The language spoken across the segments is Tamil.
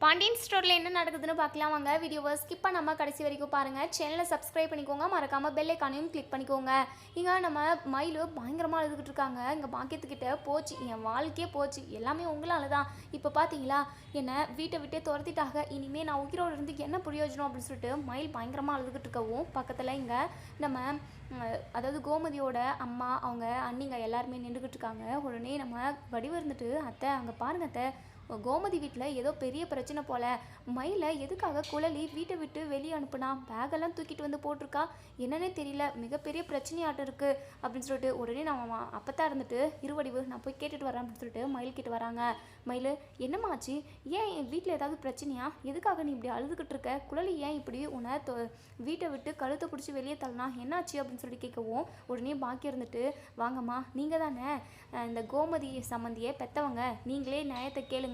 பாண்டியன் ஸ்டோரில் என்ன நடக்குதுன்னு பார்க்கலாம் வாங்க. வீடியோவை ஸ்கிப் பண்ணாமல் கடைசி வரைக்கும் பாருங்கள். சேனலை சப்ஸ்கிரைப் பண்ணிக்கோங்க, மறக்காமல் பெல் ஐக்கானையும் கிளிக் பண்ணிக்கோங்க. இங்கே நம்ம மயில் பயங்கரமாக அழுதுகிட்டு இருக்காங்க. இங்கே பாக்கியத்துக்கிட்ட போச்சு, என் வாழ்க்கையே போச்சு, எல்லாமே உங்களால் தான். இப்போ பார்த்தீங்களா, என்னை வீட்டை விட்டே துரத்திட்டாங்க, இனிமேல் நான் உயிரோடு இருந்து என்ன பிரயோஜனம் அப்படின்னு சொல்லிட்டு மயில் பயங்கரமாக அழுதுகிட்டு இருக்கவும் பக்கத்தில் இங்கே நம்ம அதாவது கோமதியோட அம்மா அவங்க அண்ணிங்க எல்லாருமே நின்றுக்கிட்டு இருக்காங்க. உடனே நம்ம வடிவு இருந்துட்டு, அத்தை அங்கே பாருங்க அத்தை, கோமதி வீட்டில் ஏதோ பெரிய பிரச்சனை போல், மயிலை எதுக்காக குழலி வீட்டை விட்டு வெளியே அனுப்புனா, பேகெல்லாம் தூக்கிட்டு வந்து போட்டிருக்கா, என்னன்னே தெரியல, மிகப்பெரிய பிரச்சனையாட்டம் இருக்குது அப்படின்னு சொல்லிட்டு உடனே நம்ம அப்பத்தான் இருந்துட்டு, இருவடிவு நான் போய் கேட்டுட்டு வரேன் அப்படின்னு சொல்லிட்டு மயில் கிட்ட வராங்க. மயில், என்னமாச்சு, ஏன் என் வீட்டில் ஏதாவது பிரச்சனையா, எதுக்காக நீ இப்படி அழுதுகிட்டு இருக்க, குழலி ஏன் இப்படி உன்னை வீட்டை விட்டு கழுத்தை பிடிச்சி வெளியே தள்ளனா, என்னாச்சு அப்படின்னு சொல்லி கேட்கவும் உடனே பாக்கி இருந்துட்டு, வாங்கம்மா நீங்கள் தானே இந்த கோமதி சம்மந்தியை பெற்றவங்க, நீங்களே நியாயத்தை கேளுங்க,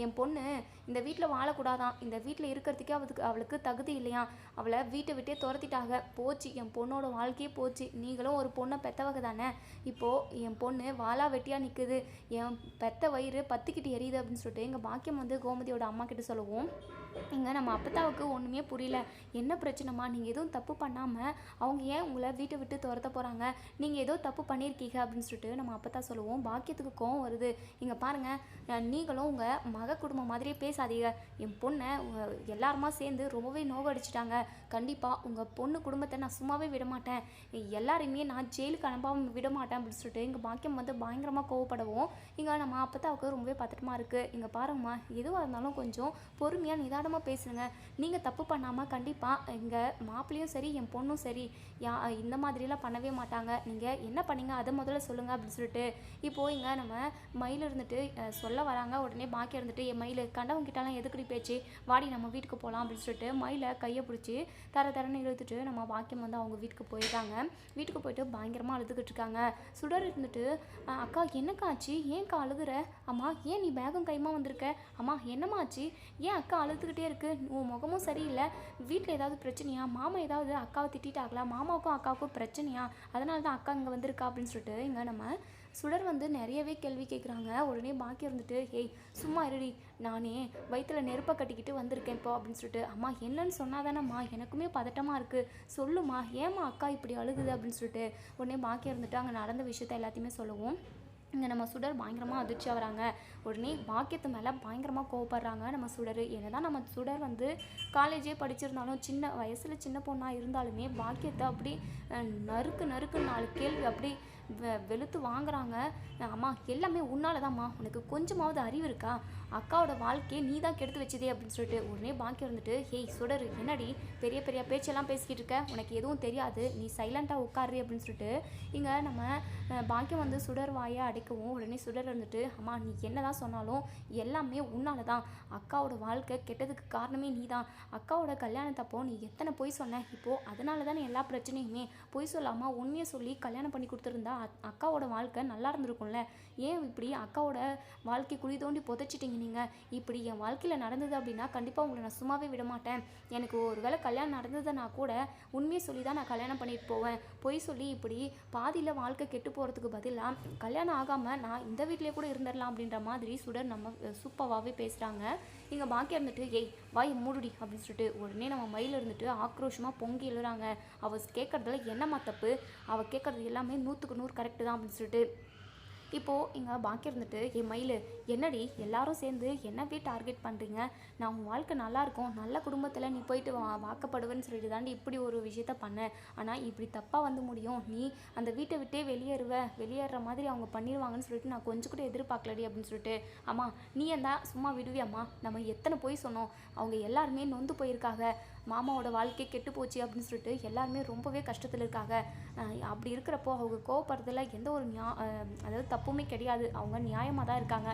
என் பொண்ணு இந்த வீட்டில் வாழக்கூடாதான், இந்த வீட்டில் இருக்கிறதுக்கே அவளுக்கு தகுதி இல்லையா, அவளை வீட்டை விட்டே துரத்திட்டாங்க, போச்சு என் பொண்ணோட வாழ்க்கையே போச்சு, நீங்களும் ஒரு பொண்ணை பெற்றவங்க தானே, இப்போது என் பொண்ணு வாழா வெட்டியாக நிற்குது, என் பெத்த வயிறு பத்திக்கிட்டு எரியுது அப்படின்னு சொல்லிட்டு எங்கள் பாக்கியம் வந்து கோமதியோட அம்மா கிட்ட சொல்லவும், இங்கே நம்ம அப்பத்தாவுக்கு ஒன்றுமே புரியல, என்ன பிரச்சனைமா, நீங்கள் எதுவும் தப்பு பண்ணாமல் அவங்க ஏன் உங்களை வீட்டை விட்டு துரத்த போகிறாங்க, நீங்கள் ஏதோ தப்பு பண்ணியிருக்கீங்க அப்படின்னு சொல்லிட்டு நம்ம அப்பத்தா சொல்லுவோம். பாக்கியத்துக்கு கோவம் வருது. இங்கே பாருங்கள், நீங்களும் உங்கள் மக குடும்பம் மாதிரியே பேசாதீங்க, என் பொண்ணை எல்லாருமா சேர்ந்து ரொம்பவே நோகடிச்சிட்டாங்க, கண்டிப்பாக உங்கள் பொண்ணு குடும்பத்தை நான் சும்மாவே விட மாட்டேன், எல்லாரையுமே நான் ஜெயிலுக்கு அனுப்பாமல் விட மாட்டேன் அப்படின்னு சொல்லிட்டு எங்கள் பாக்கியம் வந்து பயங்கரமாக கோவப்படவும், இங்கே நம்ம அப்பத்தாவுக்கு ரொம்பவே பதட்டமாக இருக்குது. இங்கே பாருங்கம்மா, எதுவாக இருந்தாலும் கொஞ்சம் பொறுமையாக நிதானமாக பேசுங்க, நீங்கள் தப்பு பண்ணாமல் கண்டிப்பாக எங்கள் மாப்பிள்ளையும் சரி என் பொண்ணும் சரி இந்த மாதிரிலாம் பண்ணவே மாட்டாங்க, நீங்கள் என்ன பண்ணீங்க அதை முதல்ல சொல்லுங்கள் அப்படின்னு சொல்லிட்டு இப்போது இங்கே நம்ம மயில் இருந்துட்டு சொல்ல வராங்க. உடனே பாக்கி இருந்துட்டு, என் மயில் கண்டவங்கிட்டாலாம் எதுக்கடி பேச்சு, வாடி நம்ம வீட்டுக்கு போகலாம் அப்படின்னு சொல்லிட்டு மயிலை கையை பிடிச்சி தரன்னு இழுத்துட்டு நம்ம பாக்கியம் வந்து அவங்க வீட்டுக்கு போயிட்டாங்க. வீட்டுக்கு போயிட்டு பயங்கரமாக அழுதுகிட்டு இருக்காங்க. சுடர் இருந்துட்டு, அக்கா என்னக்கா ஆச்சு, ஏன்க்கா அழுகுற, அம்மா ஏன் நீ பேகும் கைமா வந்திருக்க, அம்மா என்னம்மா ஆச்சு, ஏன் அக்கா அழுதுகிட்டே இருக்கு, உன் முகமும் சரியில்லை, வீட்டில் ஏதாவது பிரச்சனையா, மாமா ஏதாவது அக்காவை திட்டாங்களா, மாமாவுக்கும் அக்காவுக்கும் பிரச்சனையா, அதனால தான் அக்கா இங்கே வந்திருக்கா அப்படின்னு சொல்லிட்டு இங்கே நம்ம சுடர் வந்து நிறையவே கேள்வி கேட்குறாங்க. உடனே பாக்கி இருந்துட்டு, ஹேய் சும்மா இருடி, நானே வயிற்றில் நெருப்பை கட்டிக்கிட்டு வந்திருக்கேன் இப்போ அப்படின்னு சொல்லிட்டு, அம்மா என்னன்னு சொன்னாதானம்மா, எனக்குமே பதட்டமாக இருக்குது, சொல்லுமா ஏம்மா அக்கா இப்படி அழுகுது அப்படின்னு சொல்லிட்டு உடனே பாக்கி இருந்துட்டு அங்கே நடந்த விஷயத்த எல்லாத்தையுமே சொல்லுவோம். இங்கே நம்ம சுடர் பயங்கரமாக அதிர்ச்சி ஆகிறாங்க. உடனே பாக்கியத்து மேலே பயங்கரமாக கோவப்படுறாங்க நம்ம சுடர். என்னதான் நம்ம சுடர் வந்து காலேஜே படிச்சிருந்தாலும், சின்ன வயசில் சின்ன பொண்ணாக இருந்தாலுமே பாக்கியத்தை அப்படி நறுக்கு 4 கேள்வி அப்படி வெளுத்து வாங்குறாங்க. அம்மா எல்லாமே உன்னால தான்மா, உனக்கு கொஞ்சமாவது அறிவு இருக்கா, அக்காவோட வாழ்க்கையை நீ தான் கெடுத்து வச்சதே அப்படின்னு சொல்லிட்டு உடனே பாக்கியம் இருந்துட்டு, ஹேய் சுடர் என்னடி பெரிய பேச்செல்லாம் பேசிக்கிட்டு இருக்க, உனக்கு எதுவும் தெரியாது, நீ சைலண்ட்டாக உட்காரு அப்படின்னு சொல்லிட்டு இங்கே நம்ம பாக்கியம் வந்து சுடர் வாயை அடைக்கவும் உடனே சுடர் இருந்துட்டு, அம்மா நீ என்ன தான் சொன்னாலும் எல்லாமே உன்னால தான், அக்காவோட வாழ்க்கை கெட்டதுக்கு காரணமே நீ தான், அக்காவோட கல்யாணத்தப்போ நீ எத்தனை பொய் சொன்ன, இப்போது அதனால தானே எல்லா பிரச்சனையுமே, பொய் சொல்லாமல் உண்மையை சொல்லி கல்யாணம் பண்ணி கொடுத்துருந்தா அக்காவோட வாழ்க்கை நல்லா இருந்திருக்கும்ல, ஏன் இப்படி அக்காவோட வாழ்க்கை குழி தோண்டி புதைச்சிட்டிங்க நீங்கள், இப்படி என் வாழ்க்கையில் நடந்தது அப்படின்னா கண்டிப்பாக உங்களை நான் சும்மாவே விட மாட்டேன், எனக்கு ஒரு வேளை கல்யாணம் நடந்ததுன்னா கூட உண்மையை சொல்லி தான் நான் கல்யாணம் பண்ணிட்டு போவேன், பொய் சொல்லி இப்படி பாதியில் வாழ்க்கை கெட்டு போகிறதுக்கு பதிலாக கல்யாணம் ஆகாமல் நான் இந்த வீட்டிலே கூட இருந்துடலாம் அப்படின்ற மாதிரி சுடர் நம்ம சூப்பராகவே பேசுகிறாங்க. இங்கே பாக்கி இருந்துட்டு, ஏய் வாய் மூடுடி அப்படின்னு சொல்லிட்டு உடனே நம்ம மயில் இருந்துட்டு ஆக்ரோஷமாக பொங்கி எழுறாங்க. அவள் கேட்குறதுல என்னம்மா தப்பு, அவள் கேட்குறது எல்லாமே 100க்கு 100 கரெக்டு தான் அப்படின்னு சொல்லிட்டு இப்போது இங்கே பாக்கி இருந்துட்டு, என் மயில் என்னடி எல்லாரும் சேர்ந்து என்னவே டார்கெட் பண்ணுறீங்க, நான் உன் வாழ்க்கை நல்லாயிருக்கும், நல்ல குடும்பத்தில் நீ போயிட்டு வாக்கப்படுவேன்னு சொல்லிட்டு தாண்டி இப்படி ஒரு விஷயத்த பண்ணேன், ஆனால் இப்படி தப்பாக வந்து முடியும், நீ அந்த வீட்டை விட்டே வெளியேற மாதிரி அவங்க பண்ணிடுவாங்கன்னு சொல்லிட்டு நான் கொஞ்சம் கூட எதிர்பார்க்கலடி அப்படின்னு சொல்லிட்டு, அம்மா நீ என்ன சும்மா விடுவியம்மா, நம்ம எத்தனை போய் சொன்னோம், அவங்க எல்லாருமே நொந்து போயிருக்காங்க, மாமாவோட வாழ்க்கை கெட்டு போச்சு அப்படின்னு சொல்லிட்டு எல்லாருமே ரொம்பவே கஷ்டத்தில் இருக்காங்க, அப்படி இருக்கிறப்போ அவங்க கோவப்படுறதுல எந்த ஒரு அதாவது தப்புமே கிடையாது, அவங்க நியாயமாக தான் இருக்காங்க,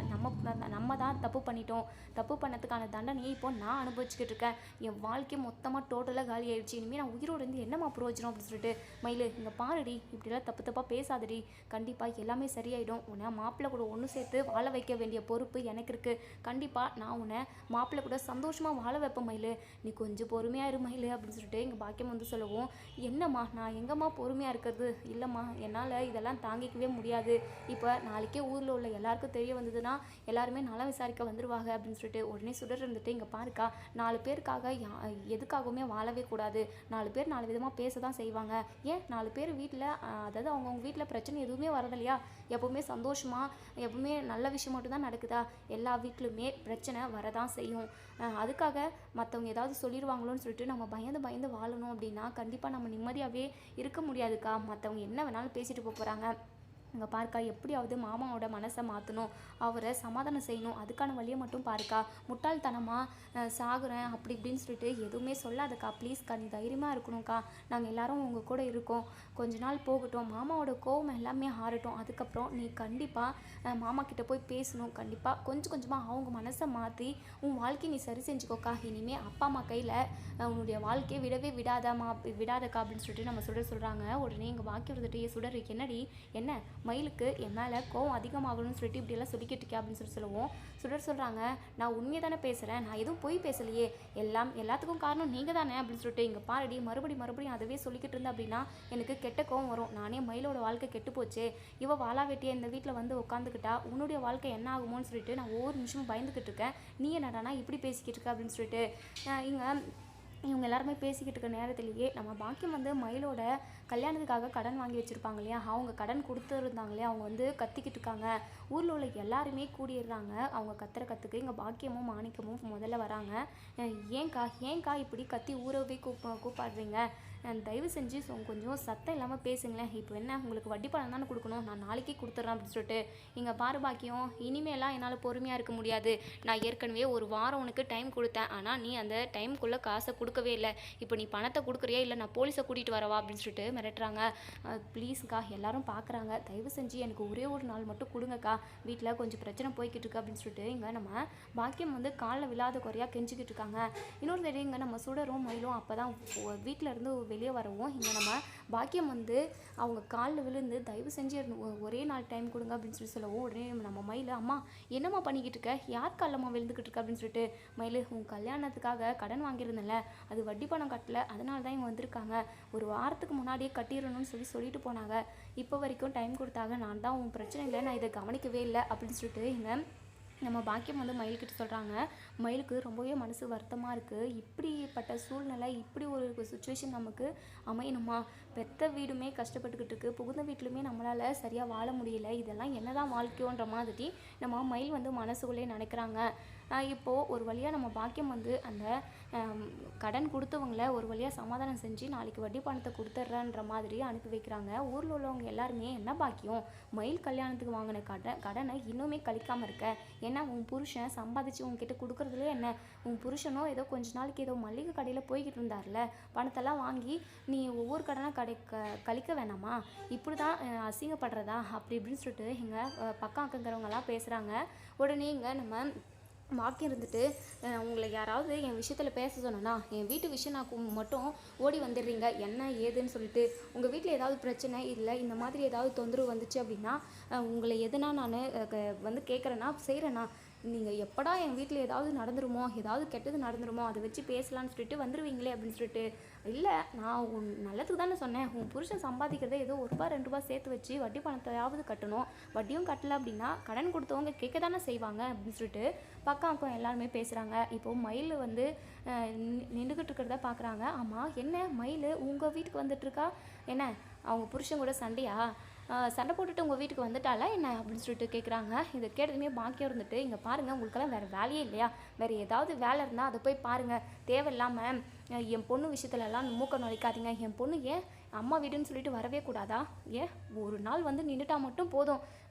நம்ம தான் தப்பு பண்ணிட்டோம், தப்பு பண்ணதுக்கான தண்டனையை இப்போ நான் அனுபவிச்சுக்கிட்டு இருக்கேன், என் வாழ்க்கை மொத்தமாக டோட்டலாக காலி ஆயிடுச்சு, இனிமேல் நான் உயிரோடு இருந்து என்னம்மா பிரயோஜனம் அப்படின்னு சொல்லிட்டு, மயில் இங்கே பாருடி, இப்படிலாம் தப்பாக பேசாதடி, கண்டிப்பாக எல்லாமே சரியாயிடும், உன்னை மாப்பிள்ளை கூட ஒன்று சேர்த்து வாழ வைக்க வேண்டிய பொறுப்பு எனக்கு இருக்குது, கண்டிப்பாக நான் உன்னை மாப்பிள்ளை கூட சந்தோஷமாக வாழ வைப்பேன் மயில், நீ கொஞ்சம் பொறுமையாக இரு மயில் அப்படின்னு சொல்லிட்டு எங்கள் பாக்கியம் வந்து சொல்லுவோம். என்னம்மா நான் எங்கம்மா பொறுமையாக இருக்கிறது, இல்லைம்மா என்னால் இதெல்லாம் தாங்கிக்கவே முடியாது, இப்போ நாளைக்கே ஊரில் உள்ள எல்லாருக்கும் தெரிய வந்ததுன்னா எல்லாருமே நலம் விசாரிக்க வந்துடுவாங்க அப்படின்னு சொல்லிட்டு உடனே சுடர் இருந்துட்டு இங்கே பாருக்கா 4 பேருக்காக எதுக்காகவுமே வாழவே கூடாது. 4 பேர் 4 விதமாக பேச தான் செய்வாங்க. ஏன் 4 பேர் வீட்டில் அதாவது அவங்கவுங்க வீட்டில் பிரச்சனை எதுவுமே வரதில்லையா? எப்போவுமே சந்தோஷமாக எப்பவுமே நல்ல விஷயம் மட்டும்தான் நடக்குதா? எல்லா வீட்லையுமே பிரச்சனை வரதான் செய்யும். அதுக்காக மற்றவங்க ஏதாவது சொல்லிடுவாங்களோன்னு சொல்லிட்டு நம்ம பயந்து பயந்து வாழணும் அப்படின்னா கண்டிப்பாக நம்ம நிம்மதியாகவே இருக்க முடியாதுக்கா. மற்றவங்க என்ன வேணாலும் பேசிட்டு போகிறாங்க. இங்கே பாருக்கா, எப்படியாவது மாமாவோட மனசை மாற்றணும், அவரை சமாதானம் செய்யணும். அதுக்கான வழியை மட்டும் பாருக்கா. முட்டாள்தனமாக சாகுறேன் அப்படி இப்படின்னு சொல்லிட்டு எதுவுமே சொல்லாதக்கா. ப்ளீஸ்க்கா, நீ தைரியமாக இருக்கணும்க்கா. நாங்கள் எல்லாரும் உங்கள் கூட இருக்கோம். கொஞ்ச நாள் போகட்டும், மாமாவோட கோவம் எல்லாமே ஆறட்டும். அதுக்கப்புறம் நீ கண்டிப்பாக மாமா கிட்ட போய் பேசணும். கண்டிப்பாக கொஞ்சம் கொஞ்சமாக அவங்க மனசை மாற்றி உன் வாழ்க்கையை நீ சரி செஞ்சுக்கோக்கா. இனிமேல் அப்பா அம்மா கையில் உன்னுடைய வாழ்க்கையை விடவே விடாதக்கா அப்படின்னு சொல்லிட்டு நம்ம சொல்கிறாங்க. உடனே எங்கள் வாக்கி வந்துட்டு சுடர் என்னடி என்ன மயிலுக்கு என் மேலே கோவம் அதிகமாகணும்னு சொல்லிட்டு இப்படியெல்லாம் சொல்லிக்கிட்டு இருக்கேன் அப்படின்னு சொல்லுவோம். சுடர் சொல்கிறாங்க, நான் உண்மையை தானே பேசுகிறேன், நான் எதுவும் போய் பேசலையே, எல்லாத்துக்கும் காரணம் நீங்கள் தானே அப்படின்னு சொல்லிட்டு இங்கே பாருடி மறுபடியும் அதவே சொல்லிக்கிட்டு இருந்தேன் அப்படின்னா எனக்கு கெட்ட கோவம் வரும். நானே மயிலோட வாழ்க்கை கெட்டு போச்சு, இவ வாழா வெட்டியை இந்த வீட்டில் வந்து உட்காந்துக்கிட்டா உன்னுடைய வாழ்க்கை என்ன ஆகுமோன்னு சொல்லிட்டு நான் ஒவ்வொரு நிமிஷமும் பயந்துக்கிட்டு இருக்கேன். நீ என்னடானா இப்படி பேசிக்கிட்டு இருக்க அப்படின்னு சொல்லிட்டு இவங்க எல்லாருமே பேசிக்கிட்டு இருக்க நேரத்திலேயே நம்ம பாக்கியம் வந்து மயிலோட கல்யாணத்துக்காக கடன் வாங்கி வச்சுருப்பாங்க இல்லையா, அவங்க கடன் கொடுத்துருந்தாங்க இல்லையா, அவங்க வந்து கத்திக்கிட்டு இருக்காங்க. ஊரில் உள்ள எல்லாருமே கூடிடுறாங்க. அவங்க கத்துறதுக்கு இங்கே பாக்கியமும் மாணிக்கமும் முதல்ல வராங்க. ஏன்க்கா இப்படி கத்தி ஊரவே கூப்பாடுறீங்க? தயவு செஞ்சு கொஞ்சம் சத்தம் இல்லாமல் பேசுங்களேன். இப்போ என்ன உங்களுக்கு வட்டி பணம் தானே கொடுக்கணும், நான் நாளைக்கே கொடுத்துட்றேன் அப்படின்னு சொல்லிட்டு இங்கே பாரு பாக்கியம், இனிமேலாம் என்னால் பொறுமையாக இருக்க முடியாது. நான் ஏற்கனவே ஒரு வாரம் உனக்கு டைம் கொடுத்தேன், ஆனால் நீ அந்த டைமுக்குள்ளே காசை கொடுக்கவே இல்லை. இப்போ நீ பணத்தை கொடுக்குறியா இல்லை நான் போலீஸை கூட்டிகிட்டு வரவா அப்படின்னு சொல்லிட்டு மிரட்டுறாங்க. ப்ளீஸ்க்கா, எல்லாரும் பார்க்குறாங்க, தயவு செஞ்சு எனக்கு ஒரே ஒரு நாள் மட்டும் கொடுங்கக்கா, வீட்டில் கொஞ்சம் பிரச்சனை போய்கிட்டு இருக்கு அப்படின்னு சொல்லிட்டு இங்கே நம்ம பாக்கியம் வந்து காலில் விழாத குறையாக கெஞ்சிக்கிட்டு இருக்காங்க. இன்னொரு தடவை இங்கே நம்ம சுடரும் மயிலும் அப்போ தான் வீட்டில் இருந்து வெளியே வரவும் இங்கே நம்ம பாக்கியம் வந்து அவங்க காலில் விழுந்து தயவு செஞ்சு ஒரே நாள் டைம் கொடுங்க அப்படின்னு சொல்லவும் உடனே நம்ம மயில், அம்மா என்னம்மா பண்ணிக்கிட்டு இருக்க, யார் காலம்மா விழுந்துக்கிட்டு இருக்க அப்படின்னு சொல்லிட்டு, மயில் உன் கல்யாணத்துக்காக கடன் வாங்கியிருந்தேன்ல, அது வட்டி பணம் கட்டலை, அதனால தான் இவங்க வந்திருக்காங்க. ஒரு வாரத்துக்கு முன்னாடியே கட்டிடணும்னு சொல்லிட்டு போனாங்க. இப்போ வரைக்கும் டைம் கொடுத்தாங்க, நான் தான் உன் பிரச்சனை இல்லை, நான் இதை கவனிக்கவே இல்லை அப்படின்னு சொல்லிட்டு இங்கே நம்ம பாக்கியம் வந்து மயில்கிட்ட சொல்கிறாங்க. மயிலுக்கு ரொம்பவே மனசு வருத்தமாக இருக்குது. இப்படிப்பட்ட சூழ்நிலை, இப்படி ஒரு சுச்சுவேஷன் நமக்கு அமையணுமா? பெத்த வீடுமே கஷ்டப்பட்டுக்கிட்டு இருக்குது, புகுந்த வீட்லையுமே நம்மளால் சரியாக வாழ முடியல, இதெல்லாம் என்ன தான் வாழ்க்கையோன்ற மாதிரி நம்ம மயில் வந்து மனசுக்குள்ளே நினைக்கிறாங்க. இப்போது ஒரு வழியாக நம்ம பாக்கியம் வந்து அந்த கடன் கொடுத்தவங்கள ஒரு வழியாக சமாதானம் செஞ்சு நாளைக்கு வட்டி பணத்தை கொடுத்துட்றன்ற மாதிரி அனுப்பி வைக்கிறாங்க. ஊரில் உள்ளவங்க எல்லாருமே, என்ன பாக்கியம், மயில் கல்யாணத்துக்கு வாங்கின கடனை இன்னுமே கழிக்காமல் இருக்க, ஏன்னா உன் புருஷன் சம்பாதிச்சு உங்ககிட்ட கொடுக்குறதுலே என்ன, உன் புருஷனோ ஏதோ கொஞ்ச நாளைக்கு ஏதோ மளிகை கடையில் போய்கிட்டு இருந்தார்ல, பணத்தெல்லாம் வாங்கி நீ ஒவ்வொரு கடனாக கழிக்க வேணாமா, இப்படி தான் அசிங்கப்படுறதா அப்படி இப்படின்னு சொல்லிட்டு இங்கே பக்கம் அக்கங்கிறவங்கெல்லாம் பேசுகிறாங்க. உடனே இங்கே நம்ம பாக்கியம் இருந்துட்டு, உங்களை யாராவது என் விஷயத்தில் பேச சொன்னேன்னா என் வீட்டு விஷயம் நான் மட்டும் ஓடி வந்துடுறீங்க, என்ன ஏதுன்னு சொல்லிட்டு, உங்கள் வீட்டில் ஏதாவது பிரச்சனை இல்லை இந்த மாதிரி ஏதாவது தொந்தரவு வந்துச்சு அப்படின்னா உங்களை எதுனா நான் வந்து கேட்குறேன்னா செய்கிறேன்னா, நீங்கள் எப்படா என் வீட்டில் ஏதாவது நடந்துருமோ, ஏதாவது கெட்டது நடந்துருமோ அதை வச்சு பேசலான்னு சொல்லிட்டு வந்துடுவீங்களே அப்படின்னு சொல்லிட்டு, இல்லை நான் உன் நல்லதுக்கு தானே சொன்னேன், உன் புருஷன் சம்பாதிக்கிறத ஏதோ ₹1 2 சேர்த்து வச்சு வட்டி பணத்தையாவது கட்டணும், வட்டியும் கட்டலை அப்படின்னா கடன் கொடுத்தவங்க கேட்க தானே செய்வாங்க அப்படின்னு சொல்லிட்டு பக்கம் எல்லாருமே பேசுகிறாங்க. இப்போது மயில் வந்து நின்றுக்கிட்டு இருக்கிறத பார்க்குறாங்க. ஆமாம், என்ன மயில் உங்கள் வீட்டுக்கு வந்துட்டுருக்கா, என்ன அவங்க புருஷன் கூட சண்டையா, சண்டை போட்டுட்டு உங்கள் வீட்டுக்கு வந்துட்டாலா என்ன அப்படின்னு சொல்லிட்டு கேட்குறாங்க. இதை கேட்டதுமே பாக்கியம் இருந்துட்டு, இங்கே பாருங்கள், உங்களுக்கெல்லாம் வேறு வேலையே இல்லையா, வேறு ஏதாவது வேலை இருந்தால் அதை போய் பாருங்கள், தேவையில்லாமல் என் பொண்ணு விஷயத்துலலாம் மூக்க நுழைக்காதீங்க, என் பொண்ணு ஏன் அம்மா வீடுன்னு சொல்லிட்டு வரவே கூடாதா, ஏன் ஒரு நாள் வந்து நின்றுட்டா மட்டும் போதும்,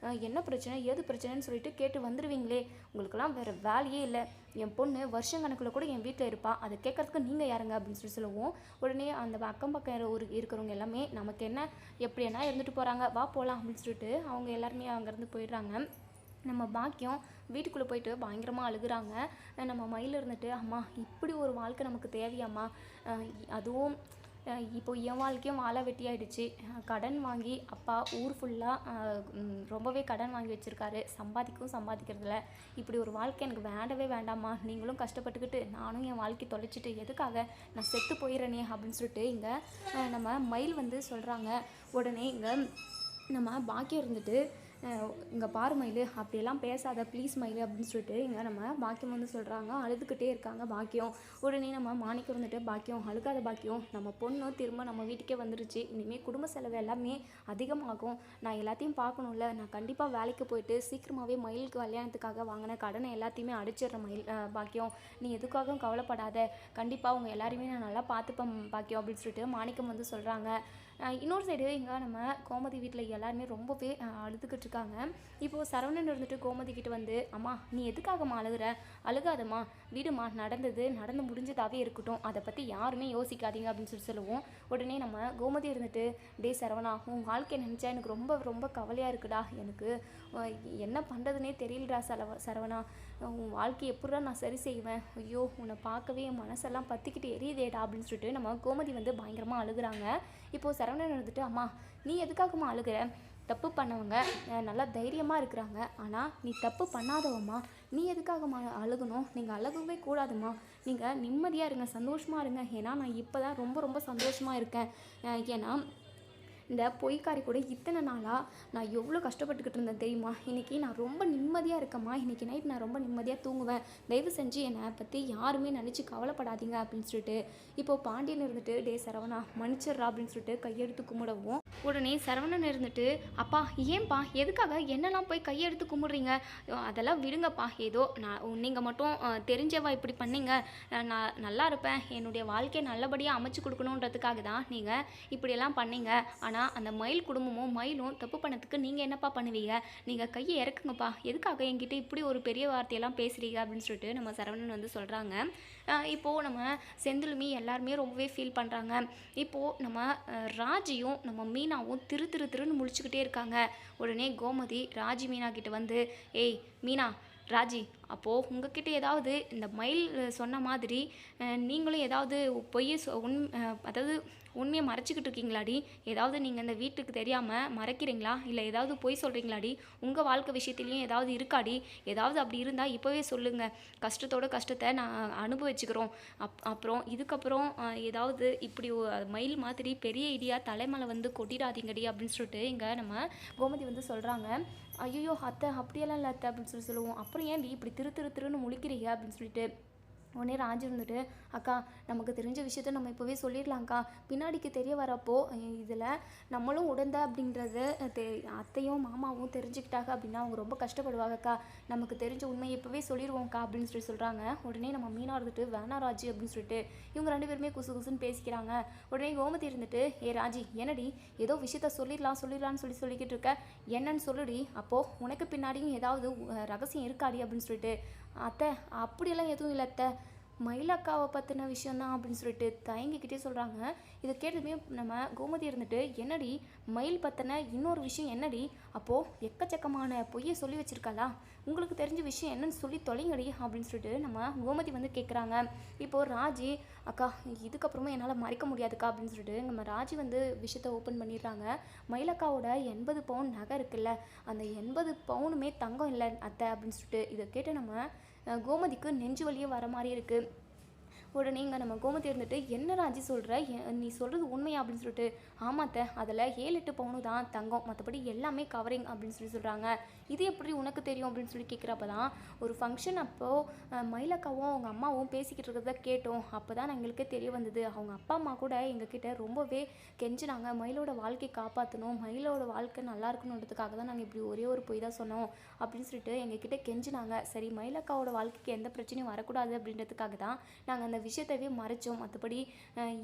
என்ன பிரச்சனை ஏது பிரச்சனைன்னு சொல்லிட்டு கேட்டு வந்துடுவீங்களே, உங்களுக்கெல்லாம் வேறு வேலையே இல்லை, என் பொண்ணு வருஷக்கணக்கில் கூட என் வீட்டில் இருப்பா, அதை கேட்கறதுக்கு நீங்கள் யாருங்க அப்படின்னு சொல்லுவோம். உடனே அந்த அக்கம் பக்கம் இருக்கிறவங்க எல்லாமே நமக்கு என்ன எப்படி என்ன இருந்துட்டு போகிறாங்க, வா போகலாம் அப்படின்னு சொல்லிட்டு அவங்க எல்லாருமே அங்கேருந்து போயிடுறாங்க. நம்ம பாக்கியம் வீட்டுக்குள்ளே போயிட்டு பயங்கரமாக அழுகுறாங்க. நம்ம மயில் இருந்துட்டு, அம்மா இப்படி ஒரு வாழ்க்கை நமக்கு தேவையாம்மா, அதுவும் இப்போ என் வாழ்க்கையும் வாழ வெட்டியாயிடுச்சு, கடன் வாங்கி அப்பா ஊர் ஃபுல்லாக ரொம்பவே கடன் வாங்கி வச்சுருக்காரு, சம்பாதிக்கிறதுல இப்படி ஒரு வாழ்க்கை எனக்கு வேண்டவே வேண்டாம்மா, நீங்களும் கஷ்டப்பட்டுக்கிட்டு நானும் என் வாழ்க்கை தொலைச்சிட்டு எதுக்காக நான் செத்து போயிடுறேனே அப்படின்னு சொல்லிட்டு இங்கே நம்ம மயில் வந்து சொல்கிறாங்க. உடனே இங்கே நம்ம பாக்கியம் இருந்துட்டு, இங்கே பாரு மயிலு அப்படியெல்லாம் பேசாத ப்ளீஸ் மயிலு அப்படின்னு சொல்லிட்டு இங்கே நம்ம பாக்கியம் வந்து சொல்கிறாங்க. அழுதுகிட்டே இருக்காங்க பாக்கியம். உடனே நம்ம மாணிக்கம் வந்துட்டு பாக்கியம் அழுகாத பாக்கியம், நம்ம பொண்ணு திரும்ப நம்ம வீட்டுக்கே வந்துருச்சு, இனிமேல் குடும்ப செலவு எல்லாமே அதிகமாகும், நான் எல்லாத்தையும் பார்க்கணும்ல, நான் கண்டிப்பாக வேலைக்கு போயிட்டு சீக்கிரமாகவே மயிலுக்கு கல்யாணத்துக்காக வாங்கின கடனை எல்லாத்தையுமே அடிச்சிடுறேன் மயில் பாக்கியம், நீ எதுக்காகவும் கவலைப்படாத, கண்டிப்பாக அவங்க எல்லாருமே நான் நல்லா பார்த்துப்பேன் பாக்கியம் அப்படின்னு சொல்லிட்டு மாணிக்கம் வந்து சொல்கிறாங்க. இன்னொரு சைடு இங்கே நம்ம கோமதி வீட்டில் எல்லாருமே ரொம்பவே அழுதுகிட்டு இருக்காங்க. இப்போது சரவணன் இருந்துட்டு கோமதி கிட்ட வந்து, அம்மா நீ எதுக்காகம்மா அழுகுற, அழுகாதம்மா வீடுமா, நடந்து முடிஞ்சதாகவே இருக்கட்டும், அதை பற்றி யாருமே யோசிக்காதீங்க அப்படின்னு சொல்லுவோம். உடனே நம்ம கோமதி இருந்துட்டு, டே சரவணா உன் வாழ்க்கையை நினச்சா எனக்கு ரொம்ப ரொம்ப கவலையாக இருக்குடா, எனக்கு என்ன பண்ணுறதுனே தெரியலடா சரவணா, உன் வாழ்க்கையை எப்படா நான் சரி செய்வேன், ஐயோ உன்னை பார்க்கவே என் மனசெல்லாம் பற்றிக்கிட்டு எரியுதேடா அப்படின்னு சொல்லிட்டு நம்ம கோமதி வந்து பயங்கரமாக அழுகுறாங்க. இப்போது சரவணன் வந்துட்டு, அம்மா நீ எதுக்காகம்மா அழுகிற, தப்பு பண்ணவங்க நல்லா தைரியமாக இருக்கிறாங்க, ஆனால் நீ தப்பு பண்ணாதவம்மா, நீ எதுக்காகம்மா அழுகணும், நீங்கள் அழுகவே கூடாதும்மா, நீங்கள் நிம்மதியாக இருங்க, சந்தோஷமாக இருங்க, ஏன்னா நான் இப்போ தான் ரொம்ப ரொம்ப சந்தோஷமாக இருக்கேன், ஏன்னா இந்த பொய்க்காரி கூட இத்தனை நாளாக நான் எவ்வளோ கஷ்டப்பட்டுக்கிட்டு இருந்தேன் தெரியுமா, இன்றைக்கி நான் ரொம்ப நிம்மதியாக இருக்கேம்மா, இன்றைக்கி நைட் நான் ரொம்ப நிம்மதியாக தூங்குவேன், தயவு செஞ்சு என்னை பற்றி யாருமே நினச்சி கவலைப்படாதீங்க அப்படின்னு சொல்லிட்டு இப்போது பாண்டியன் இருந்துட்டு, டே சரவணா மன்னிச்சிட்றா அப்படின்னு சொல்லிட்டு கையெடுத்து கும்பிடவும், உடனே சரவணன் இருந்துட்டு, அப்பா ஏன்பா எதுக்காக என்னெல்லாம் போய் கையெடுத்து கும்பிட்றீங்க, அதெல்லாம் விடுங்கப்பா, ஏதோ நீங்கள் மட்டும் தெரிஞ்சவா இப்படி பண்ணீங்க, நான் நல்லா இருப்பேன், என்னுடைய வாழ்க்கையை நல்லபடியாக அமைச்சு கொடுக்கணுன்றதுக்காக தான் நீங்கள் இப்படியெல்லாம் பண்ணீங்க, ஆனால் அந்த மயில் குடும்பமும் மயிலும் தப்பு பண்ணதுக்கு நீங்கள் என்னப்பா பண்ணுவீங்க, நீங்கள் கையை இறக்குங்கப்பா, எதுக்காக என்கிட்ட இப்படி ஒரு பெரிய வார்த்தையெல்லாம் பேசுகிறீங்க அப்படின்னு சொல்லிட்டு நம்ம சரவணன் வந்து சொல்கிறாங்க. இப்போது நம்ம செந்திலுமே எல்லாருமே ரொம்பவே ஃபீல் பண்ணுறாங்க. இப்போது நம்ம ராஜியும் நம்ம மீனாவும் திருன்னு முழிச்சுக்கிட்டே இருக்காங்க. உடனே கோமதி ராஜி மீனா கிட்ட வந்து, ஏய் மீனா ராஜி, அப்போது உங்ககிட்ட ஏதாவது இந்த மயில் சொன்ன மாதிரி நீங்களும் ஏதாவது பொய்யை அதாவது உண்மையை மறைச்சிக்கிட்டு இருக்கீங்களாடி, ஏதாவது நீங்கள் இந்த வீட்டுக்கு தெரியாமல் மறைக்கிறீங்களா, இல்லை ஏதாவது பொய் சொல்கிறீங்களாடி, உங்கள் வாழ்க்கை விஷயத்துலேயும் ஏதாவது இருக்காடி, ஏதாவது அப்படி இருந்தால் இப்போவே சொல்லுங்கள், கஷ்டத்தை நான் அனுபவிச்சுக்கிறோம், அப்புறம் இதுக்கப்புறம் ஏதாவது இப்படி மயில் மாதிரி பெரிய இடியாக தலைமலை வந்து கொட்டிடாதீங்கடி அப்படின்னு சொல்லிட்டு இங்கே நம்ம கோமதி வந்து சொல்கிறாங்க. ஐயோ அத்தை அப்படியெல்லாம் இல்லை அத்தை அப்படின்னு சொல்லுவோம். அப்புறம் ஏன் இப்படி திருன்னு முழிக்கிறீங்க அப்படின்னு சொல்லிட்டு உடனே ராஜு இருந்துட்டு, அக்கா நமக்கு தெரிஞ்ச விஷயத்த நம்ம இப்போவே சொல்லிடலாங்க்கா, பின்னாடிக்கு தெரிய வரப்போ இதில் நம்மளும் உடந்த அப்படின்றது அத்தையும் மாமாவும் தெரிஞ்சுக்கிட்டாங்க அப்படின்னா அவங்க ரொம்ப கஷ்டப்படுவாங்கக்கா, நமக்கு தெரிஞ்ச உண்மையை இப்போவே சொல்லிடுவோம்க்கா அப்படின்னு சொல்கிறாங்க. உடனே நம்ம மீனா இருந்துட்டு, வேணா ராஜி அப்படின்னு சொல்லிட்டு இவங்க 2 பேருமே குசுன்னு பேசிக்கிறாங்க. உடனே கோமதி இருந்துட்டு, ஏ ராஜி என்னடி ஏதோ விஷயத்த சொல்லிடலான்னு சொல்லிக்கிட்டு இருக்க, என்னன்னு சொல்லுடி, அப்போது உனக்கு பின்னாடியும் ஏதாவது ரகசியம் இருக்காடி அப்படின்னு சொல்லிட்டு, அத்தை அப்படியெல்லாம் எதுவும் இல்லை அத்தை, மயிலக்காவை பற்றின விஷயந்தான் அப்படின்னு சொல்லிட்டு தயங்கிக்கிட்டே சொல்கிறாங்க. இதை கேட்டதுமே நம்ம கோமதி இருந்துட்டு, என்னடி மயில் பற்றின இன்னொரு விஷயம் என்னடி, அப்போது எக்கச்சக்கமான பொய்யை சொல்லி வச்சுருக்காளா, உங்களுக்கு தெரிஞ்ச விஷயம் என்னன்னு சொல்லி தொலைங்கடி அப்படின்னு சொல்லிட்டு நம்ம கோமதி வந்து கேட்குறாங்க. இப்போது ராஜி, அக்கா இதுக்கப்புறமா என்னால் மறைக்க முடியாதுக்கா அப்படின்னு சொல்லிட்டு நம்ம ராஜி வந்து விஷயத்தை ஓப்பன் பண்ணிடுறாங்க. மயிலக்காவோட 80 பவுன் நகை இருக்குல்ல, அந்த 80 பவுனுமே தங்கம் இல்லை அத்தை அப்படின்னு சொல்லிட்டு இதை கேட்டு நம்ம கோமதிக்கு நெஞ்சு வலியே வர மாதிரி இருக்குது. உடனே இங்கே நம்ம கோமதி இருந்துட்டு, என்ன ராஜி சொல்கிற, நீ சொல்கிறது உண்மையா அப்படின்னு சொல்லிட்டு, ஆமாத்த அதில் 7-8 பவுனு தான் தங்கம், மற்றபடி எல்லாமே கவரிங் அப்படின்னு சொல்கிறாங்க. இது எப்படி உனக்கு தெரியும் அப்படின்னு சொல்லி கேட்குறப்ப தான், ஒரு ஃபங்க்ஷன் அப்போது மயிலக்காவும் அவங்க அம்மாவும் பேசிக்கிட்டு இருக்கிறத கேட்டோம், அப்போ தான் எங்களுக்கே தெரிய வந்தது, அவங்க அப்பா அம்மா கூட எங்ககிட்ட ரொம்பவே கெஞ்சினாங்க, மயிலோட வாழ்க்கை காப்பாற்றணும், மயிலோட வாழ்க்கை நல்லா இருக்கணுன்றதுக்காக தான் நாங்கள் இப்படி ஒரே ஒரு பொய் தான் சொன்னோம் அப்படின்னு சொல்லிட்டு எங்ககிட்ட கெஞ்சினாங்க. சரி மயிலக்காவோட வாழ்க்கைக்கு எந்த பிரச்சனையும் வரக்கூடாது அப்படின்றதுக்காக தான் நாங்கள் அந்த விஷயத்தவே மறைச்சோம், மற்றபடி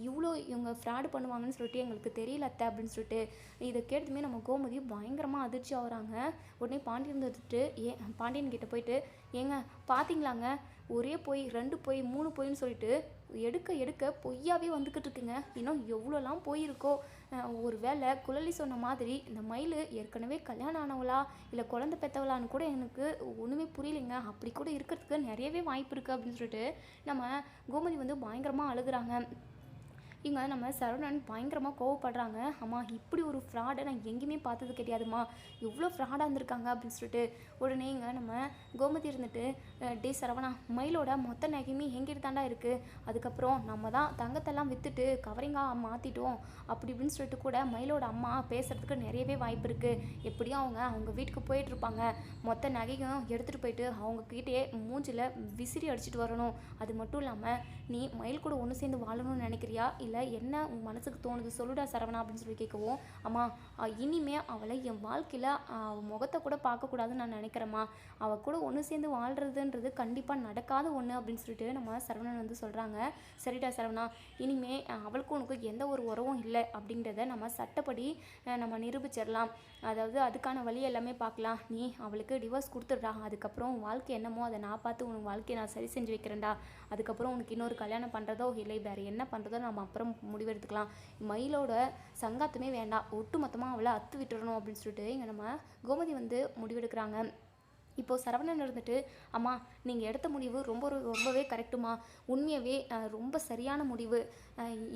இவ்வளோ இவங்க ஃப்ராடு பண்ணுவாங்கன்னு சொல்லிட்டு எங்களுக்கு தெரியல அத்தை அப்படின்னு சொல்லிட்டு இதை கேட்டதுமே நம்ம கோமதி பயங்கரமாக அதிர்ச்சி ஆகுறாங்க. உடனே பாண்டியன் வந்துட்டு பாண்டியன் கிட்ட போயிட்டு, ஏங்க பார்த்தீங்களாங்க, ஒரே பொய் 2 பொய் 3 பொய்ன்னு சொல்லிட்டு எடுக்க பொய்யாவே வந்துக்கிட்டு இருக்குங்க, இன்னும் எவ்வளோலாம் போயிருக்கோ, ஒரு வேளை குழலி சொன்ன மாதிரி இந்த மயில் ஏற்கனவே கல்யாணம் ஆனவளா இல்லை குழந்தை பெற்றவளான்னு கூட எனக்கு ஒன்றுமே புரியலைங்க, அப்படி கூட இருக்கிறதுக்கு நிறையவே வாய்ப்பு இருக்குது அப்படின்னு சொல்லிட்டு நம்ம கோமதி வந்து பயங்கரமாக அழுகுறாங்க. இங்கே நம்ம சரவணன் பயங்கரமாக கோவப்படுறாங்க. அம்மா இப்படி ஒரு ஃப்ராடை நான் எங்கேயுமே பார்த்தது கிடையாதும்மா, எவ்வளோ ஃப்ராடாக இருந்திருக்காங்க அப்படின்னு சொல்லிட்டு. உடனே இங்கே நம்ம கோமதி இருந்துட்டு டே சரவணா, மயிலோட மொத்த நகையுமே எங்கிட்ட தாண்டா இருக்குது, அதுக்கப்புறம் நம்ம தான் தங்கத்தெல்லாம் விற்றுட்டு கவரிங்காக மாற்றிட்டோம் அப்படி இப்படின்னு சொல்லிட்டு கூட மயிலோட அம்மா பேசுகிறதுக்கு நிறையவே வாய்ப்பு இருக்குது. எப்படியும் அவங்க வீட்டுக்கு போயிட்டுருப்பாங்க, மொத்த நகையும் எடுத்துகிட்டு போயிட்டு அவங்கக்கிட்டே மூஞ்சில் விசிறி அடிச்சுட்டு வரணும். அது மட்டும் இல்லாமல் நீ மயில் கூட ஒன்று சேர்ந்து வாழணும்னு நினைக்கிறியா, இல்லை என்ன உன் மனசுக்கு தோணுது சொல்லுடா சரவணா அப்படின்னு சொல்லி கேட்கவும், அம்மா இனிமே அவளை என் வாழ்க்கையில் முகத்தை கூட பார்க்கக்கூடாதுன்னு நான் நினைக்கிறேம்மா, அவள் கூட ஒன்று சேர்ந்து வாழ்கிறதுன்றது கண்டிப்பாக நடக்காத ஒன்று அப்படின்னு சொல்லிட்டு நம்ம சரவணன் வந்து சொல்கிறாங்க. சரிடா சரவணா, இனிமே அவளுக்கும் உனக்கு எந்த ஒரு உறவும் இல்லை அப்படின்றத நம்ம சட்டப்படி நம்ம நிரூபிச்சிடலாம். அதாவது அதுக்கான வழி எல்லாமே பார்க்கலாம். நீ அவளுக்கு டிவோர்ஸ் கொடுத்துட்றா, அதுக்கப்புறம் உன் வாழ்க்கை என்னமோ அதை நான் பார்த்து உனக்கு வாழ்க்கையை நான் சரி செஞ்சு வைக்கிறேன்டா. அதுக்கப்புறம் உனக்கு இன்னொரு கல்யாணம் பண்ணுறதோ இல்லை வேறு என்ன பண்ணுறதோ நம்ம அப்புறம் முடிவெடுத்துக்கலாம். மயிலோட சங்காத்தமே வேண்டாம், ஒட்டு மொத்தமாக அவளை அத்து விட்டுறணும் அப்படின்னு சொல்லிட்டு இங்கே நம்ம கோமதி வந்து முடிவெடுக்கிறாங்க. இப்போது சரவணன் இருந்துட்டு, அம்மா நீங்கள் எடுத்த முடிவு ரொம்பவே கரெக்டுமா, உண்மையாகவே ரொம்ப சரியான முடிவு,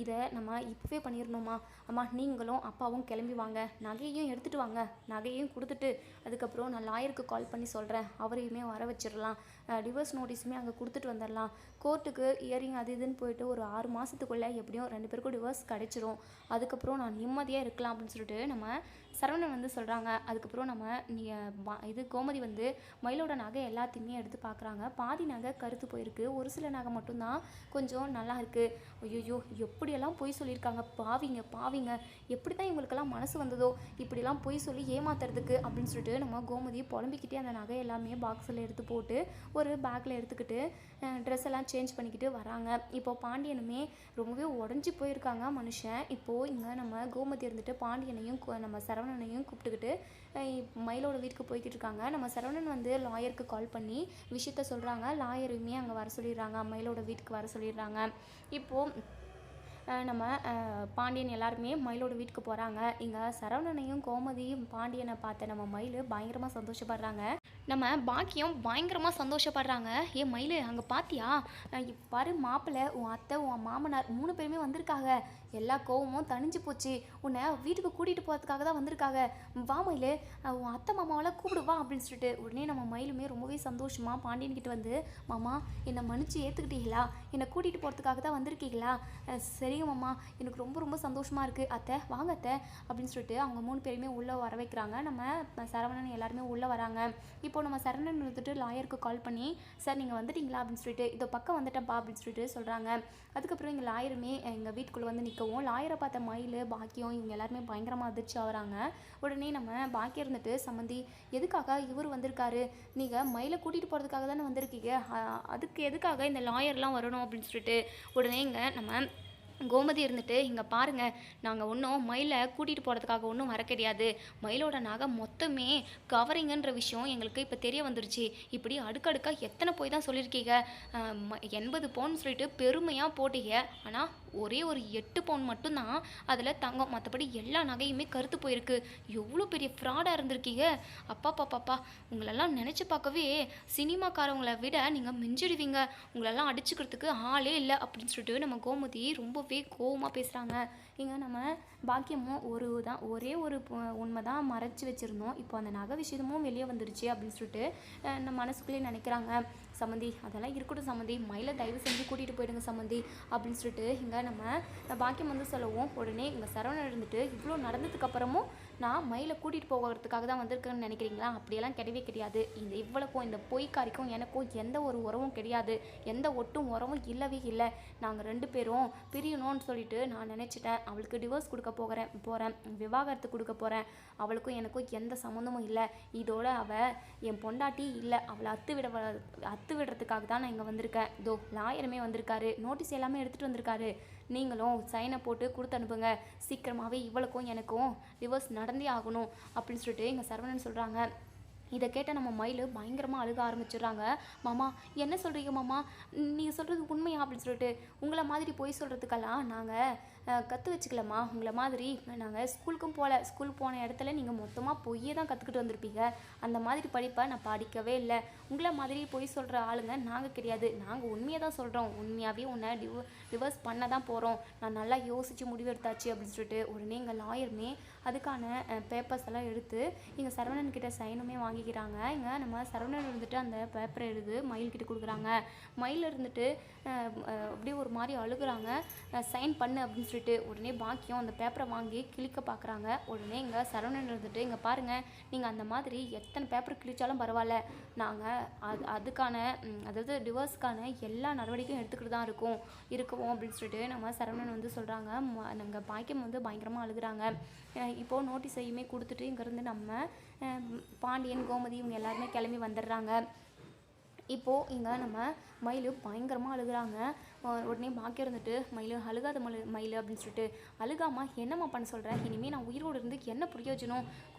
இதை நம்ம இப்போவே பண்ணிடணுமா. அம்மா நீங்களும் அப்பாவும் கிளம்பி வாங்க, நகையையும் எடுத்துகிட்டு வாங்க, நகையையும் கொடுத்துட்டு அதுக்கப்புறம் நான் லாயருக்கு கால் பண்ணி சொல்கிறேன், அவரையுமே வர வச்சிடலாம், டிவோர்ஸ் நோட்டீஸுமே அங்கே கொடுத்துட்டு வந்துடலாம். கோர்ட்டுக்கு இயரிங் அது இதுன்னு போயிட்டு ஒரு 6 மாதத்துக்குள்ளே எப்படியும் 2 பேருக்கும் டிவோர்ஸ் கிடச்சிரும். அதுக்கப்புறம் நான் நிம்மதியாக இருக்கலாம் அப்படின்னு சொல்லிட்டு நம்ம சரவணன் வந்து சொல்கிறாங்க. அதுக்கப்புறம் நம்ம இது கோமதி வந்து மயிலோட நகை எல்லாத்தையுமே எடுத்து பார்க்குறாங்க. பாதி நகை கருத்து போயிருக்கு, ஒரு சில நகை மட்டும்தான் கொஞ்சம் நல்லா இருக்குது. ஐயோ எப்படியெல்லாம் பொய் சொல்லியிருக்காங்க, பாவிங்க எப்படி தான் இவங்களுக்கெல்லாம் மனசு வந்ததோ இப்படிலாம் பொய் சொல்லி ஏமாத்துறதுக்கு அப்படின்னு சொல்லிட்டு நம்ம கோமதி புலம்பிக்கிட்டே அந்த நகை எல்லாமே பாக்ஸில் எடுத்து போட்டு ஒரு பேக்கில் எடுத்துக்கிட்டு ட்ரெஸ் எல்லாம் சேஞ்ச் பண்ணிக்கிட்டு வராங்க. இப்போது பாண்டியனுமே ரொம்பவே உடஞ்சி போயிருக்காங்க மனுஷன். இப்போது இங்கே நம்ம கோமதி இருந்துட்டு பாண்டியனையும் நம்ம சரவணனையும் கூப்பிட்டுக்கிட்டு மயிலோட வீட்டுக்கு போய்கிட்டு இருக்காங்க. நம்ம சரவணன் வந்து லாயருக்கு கால் பண்ணி விஷயத்த சொல்கிறாங்க. லாயருமே அங்கே வர சொல்லிடுறாங்க, மயிலோட வீட்டுக்கு வர சொல்லிடுறாங்க. இப்போது நம்ம பாண்டியன் எல்லாருமே மயிலோட வீட்டுக்கு போகிறாங்க. இங்கே சரவணனையும் கோமதியும் பாண்டியனை பார்த்த நம்ம மயில் பயங்கரமாக சந்தோஷப்படுறாங்க. நம்ம பாக்கியம் பயங்கரமாக சந்தோஷப்படுறாங்க. ஏன் மயில் அங்கே பார்த்தியா, பாரு மாப்பிள்ளை, உன் அத்தை, உன் மாமனார் 3 பேருமே வந்திருக்காங்க, எல்லா கோவமும் தணிஞ்சு போச்சு, உன்னை வீட்டுக்கு கூட்டிகிட்டு போகிறதுக்காக தான் வந்திருக்காங்க, வா மயில், உன் அத்தை மாமாவெல்லாம் கூப்பிடுவா அப்படின்னு சொல்லிட்டு உடனே நம்ம மயிலுமே ரொம்பவே சந்தோஷமாக பாண்டியன்கிட்ட வந்து, மாமா என்னை மன்னிச்சு ஏற்றுக்கிட்டீங்களா, என்னை கூட்டிகிட்டு போகிறதுக்காக தான் வந்திருக்கீங்களா, சரிங்க மாமா எனக்கு ரொம்ப சந்தோஷமாக இருக்குது, அத்தை வாங்க அத்தை அப்படின்னு சொல்லிட்டு அவங்க 3 பேருமே உள்ளே வர வைக்கிறாங்க. நம்ம சரவணன் எல்லாருமே உள்ளே வராங்க. இப்போது நம்ம சரவணன் வந்துட்டு லாயருக்கு கால் பண்ணி, சார் நீங்கள் வந்துட்டீங்களா அப்படின்னு சொல்லிட்டு, இதோ பக்கம் வந்துட்டேன்ப்பா அப்படின்னு சொல்லிட்டு சொல்கிறாங்க. அதுக்கப்புறம் எங்கள் லாயருமே எங்கள் வீட்டுக்குள்ளே வந்து நிற்கவும், லாயரை பார்த்த மயில் பாக்கியம் இவங்க எல்லாருமே பயங்கரமாக அதிர்ச்சி ஆகிறாங்க. உடனே நம்ம பாக்கியம் இருந்துட்டு, சம்மந்தி எதுக்காக இவர் வந்திருக்காரு, நீங்கள் மயிலை கூட்டிகிட்டு போகிறதுக்காக தானே வந்திருக்கீங்க, அதுக்கு எதுக்காக இந்த லாயர்லாம் வரணும் அப்படின்னு சொல்லிட்டு உடனே இங்கே நம்ம கோமதி இருந்துட்டு, இங்கே பாருங்கள், நாங்கள் ஒன்றும் மயிலை கூட்டிகிட்டு போகிறதுக்காக ஒன்றும் வர கிடையாது, மயிலோட நகை மொத்தமே கவரிங்கன்ற விஷயம் எங்களுக்கு இப்போ தெரிய வந்துருச்சு, இப்படி அடுக்கடுக்காக எத்தனை போய் தான் சொல்லியிருக்கீங்க, 80 பவுன் சொல்லிட்டு பெருமையாக போட்டீங்க, ஆனால் ஒரே ஒரு 8 பவுன் மட்டும்தான் அதில் தங்கம், மற்றபடி எல்லா நகையுமே கருத்து போயிருக்கு, எவ்வளோ பெரிய ஃப்ராடாக இருந்திருக்கீங்க, அப்பா உங்களெல்லாம் நினச்சி பார்க்கவே சினிமாக்காரவங்களை விட நீங்கள் மிஞ்சிடுவீங்க, உங்களெல்லாம் அடிச்சுக்கிறதுக்கு ஆளே இல்லை அப்படின்னு சொல்லிட்டு நம்ம கோமதி ரொம்பவே கோவமாக பேசுகிறாங்க. இங்கே நம்ம பாக்கியமும் ஒரே ஒரு உண்மை தான் மறைச்சி வச்சுருந்தோம், இப்போ அந்த நகை விஷயமும் வெளியே வந்துடுச்சு அப்படின்னு சொல்லிட்டு நம்ம மனசுக்குள்ளேயே நினைக்கிறாங்க. சம்மந்தி அதெல்லாம் இருக்கட்டும் சம்மந்தி, மயிலை தயவு செஞ்சு கூட்டிகிட்டு போயிடுங்க சம்மந்தி அப்படின்னு சொல்லிட்டு இங்கே நம்ம பாக்கியம் வந்து சொல்லவும், உடனே இங்கே சரவணன் இருந்துட்டு, இவ்வளோ நடந்ததுக்கப்புறமும் நான் மயிலை கூட்டிகிட்டு போகிறதுக்காக தான் வந்திருக்கேன்னு நினைக்கிறீங்களா, அப்படியெல்லாம் கிடையாது, இவ்வளோக்கும் இந்த பொய்க்காரிக்கும் எனக்கும் எந்த ஒரு உறவும் கிடையாது, எந்த ஒட்டும் உறவும் இல்லவே இல்லை, நாங்கள் 2 பேரும் பிரியணும்னு சொல்லிட்டு நான் நினச்சிட்டேன், அவளுக்கு டிவோர்ஸ் கொடுக்க போகிறேன், விவாகரத்து கொடுக்க போகிறேன், அவளுக்கும் எனக்கும் எந்த சம்மந்தமும் இல்லை, இதோட அவள் என் பொண்டாட்டி இல்லை, அவளை அத்து விடுறதுக்காக தான் நான் இங்கே வந்திருக்கேன், இதோ லாயருமே வந்திருக்காரு, நோட்டீஸ் எல்லாமே எடுத்துகிட்டு வந்திருக்காரு, நீங்களும் சைனை போட்டு கொடுத்து அனுப்புங்க, சீக்கிரமாகவே இவளுக்கும் எனக்கும் டிவோர்ஸ் நடந்தே ஆகணும் அப்படின்னு சொல்லிட்டு எங்கள் சரவணன் சொல்கிறாங்க. இதை கேட்ட நம்ம மயில் பயங்கரமாக அழுக ஆரம்பிச்சிடுறாங்க. மாமா என்ன சொல்கிறீங்க மாமா, நீங்கள் சொல்கிறது உண்மையா அப்படின்னு சொல்லிட்டு, உங்களை மாதிரி பொய் சொல்கிறதுக்கெல்லாம் நாங்கள் கற்று வச்சுக்கலம்மா. உங்களை மாதிரி நாங்கள் ஸ்கூலுக்கும் போகல. ஸ்கூல் போன இடத்துல நீங்கள் மொத்தமாக பொய்யே தான் கற்றுக்கிட்டு வந்திருப்பீங்க. அந்த மாதிரி படிப்பை நான் படிக்கவே இல்லை. உங்களை மாதிரி பொய் சொல்கிற ஆளுங்க நாங்கள் கிடையாது. நாங்கள் உண்மையை தான் சொல்கிறோம். உண்மையாகவே உன்னை டிவோர்ஸ் பண்ண தான் போகிறோம். நான் நல்லா யோசித்து முடிவெடுத்தாச்சு அப்படின்னு சொல்லிட்டு உடனே எங்கள் லாயருமே அதுக்கான பேப்பர்ஸ் எல்லாம் எடுத்து எங்கள் சரவணன் கிட்ட சைனுமே வாங்கிக்கிறாங்க. இங்கே நம்ம சரவணன் இருந்துட்டு அந்த பேப்பரை எடுத்து மயில்கிட்ட கொடுக்குறாங்க. மயில் இருந்துட்டு அப்படியே ஒரு மாதிரி அழுகுறாங்க. சைன் பண்ணு அப்படின்னு சொல்லிட்டு உடனே பாக்கியம் அந்த பேப்பரை வாங்கி கிழிக்க பார்க்குறாங்க. உடனே இங்கே சரவணன் இருந்துட்டு இங்கே பாருங்கள், நீங்கள் அந்த மாதிரி எத்தனை பேப்பர் கிழிச்சாலும் பரவாயில்ல, நாங்கள் அதுக்கான அதாவது டிவோர்ஸ்க்கான எல்லா நடவடிக்கையும் எடுத்துக்கிட்டு தான் இருக்கவும் அப்படின்னு சொல்லிட்டு நம்ம சரவணன் வந்து சொல்கிறாங்க. நாங்கள் பாக்கியம் வந்து பயங்கரமாக அழுகுறாங்க. இப்போது நோட்டீஸையுமே கொடுத்துட்டு இங்கேருந்து நம்ம பாண்டியன் கோமதி இவங்க எல்லாருமே கிளம்பி வந்துடுறாங்க. இப்போது இங்கே நம்ம மயில் பயங்கரமாக அழுகுறாங்க. உடனே பாக்கியம் இருந்துட்டு அழுகாத மயில் அப்படின்னு சொல்லிட்டு அழுகாமல் என்னம்மா பண்ண சொல்கிறேன், இனிமேல் நான் உயிரோடு இருந்து என்ன பிரயோஜனம்,